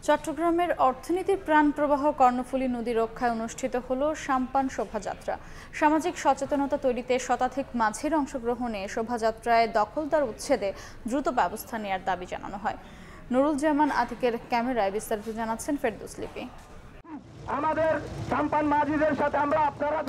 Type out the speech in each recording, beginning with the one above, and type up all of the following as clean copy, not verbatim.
চট্টগ্রামের অর্থনীতির প্রাণ প্রবাহ কর্ণফুলী নদী রক্ষায় অনুষ্ঠিত হলো সাম্পান শোভাযাত্রা। সামাজিক সচেতনতা তৈরিতে শতাধিক মাঝির অংশগ্রহণে শোভাযাত্রায় দখলদার উচ্ছেদে দ্রুত ব্যবস্থা নেওয়ার দাবি জানানো হয়। নুরুল জামান আতিকের ক্যামেরায় বিস্তারিত জানাচ্ছেন ফেরদৌস লিপি।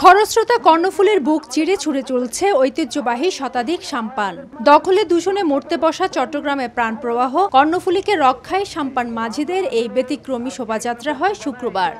খরস্রোতা কর্ণফুলীর বুক চিরে ছুঁড়ে চলছে ঐতিহ্যবাহী শতাধিক সাম্পান। দখলে দূষণে মরতে বসা চট্টগ্রামের প্রাণ প্রবাহ কর্ণফুলীকে রক্ষায় সাম্পান মাঝিদের এই ব্যতিক্রমী শোভাযাত্রা হয় শুক্রবার।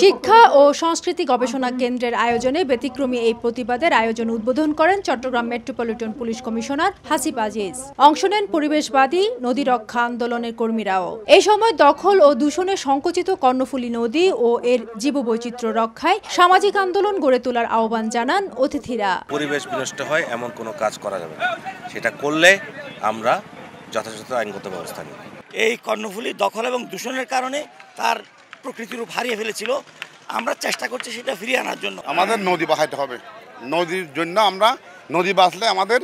শিক্ষা ও সংস্কৃতি গবেষণা কেন্দ্রের আয়োজনে ব্যতিক্রমী এই প্রতিবাদের আয়োজন উদ্বোধন করেন Chattogram metropolitan police commissioner Hasib Aziz. অংশ নেন পরিবেশবাদী নদী রক্ষা আন্দোলনের কর্মীরাও। এই সময় দখল ও দূষণে সংকুচিত কর্ণফুলী নদী ও এর জীববৈচিত্র্য রক্ষায় সামাজিক আন্দোলন গড়ে তোলার আহ্বান জানান অতিথিরা। পরিবেশ বিনষ্ট হয় এমন কোনো কাজ করা যাবে না, সেটা করলে আমরা যথাযথ আইনগত ব্যবস্থা নেব। এই কর্ণফুলী দখল এবং দূষণের কারণে তার প্রকৃতির রূপ হারিয়ে ফেলেছিল। আমরা চেষ্টা করছি সেটা ফিরিয়ে আনার জন্য। আমাদের নদী বাঁচাতে হবে। নদীর জন্য আমরা নদী বাঁচলে আমাদের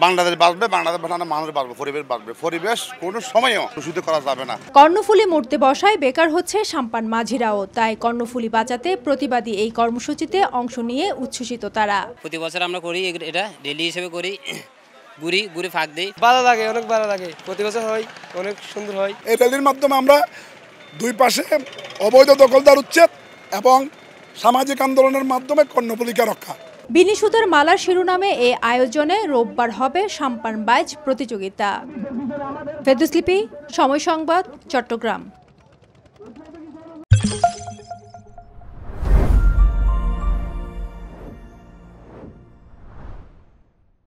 বাংলাদেশ বাঁচবে, বাংলাদেশ বাঁচানো মানুষ বাঁচবে, পরিবেশ বাঁচবে। পরিবেশ কোনো সময়ও দূষিত করা যাবে না। কর্ণফুলী মরতে বসায় বেকার হচ্ছে সাম্পান মাঝিরাও। তাই কর্ণফুলী বাঁচাতে প্রতিবাদী এই কর্মসূচিতে অংশ নিয়ে উচ্ছ্বসিত তারা। প্রতি বছর আমরা করি, এটা ডেইলি হিসেবে করি। গুড়ি ফাঁক দেই, ভালো লাগে, অনেক ভালো লাগে। প্রতি বছর হয়, অনেক সুন্দর হয়। এই র্যালির মাধ্যমে আমরা দুই পাশে অবৈধ দখলদার উচ্ছেদ এবং সামাজিক আন্দোলনের মাধ্যমে কর্ণফুলীকে রক্ষা। বিনি সুতার মালার শিরোনামে এই আয়োজনে রোববার হবে সাম্পান বাইচ প্রতিযোগিতা। ফেরদৌস লিপি, সময় সংবাদ, চট্টগ্রাম।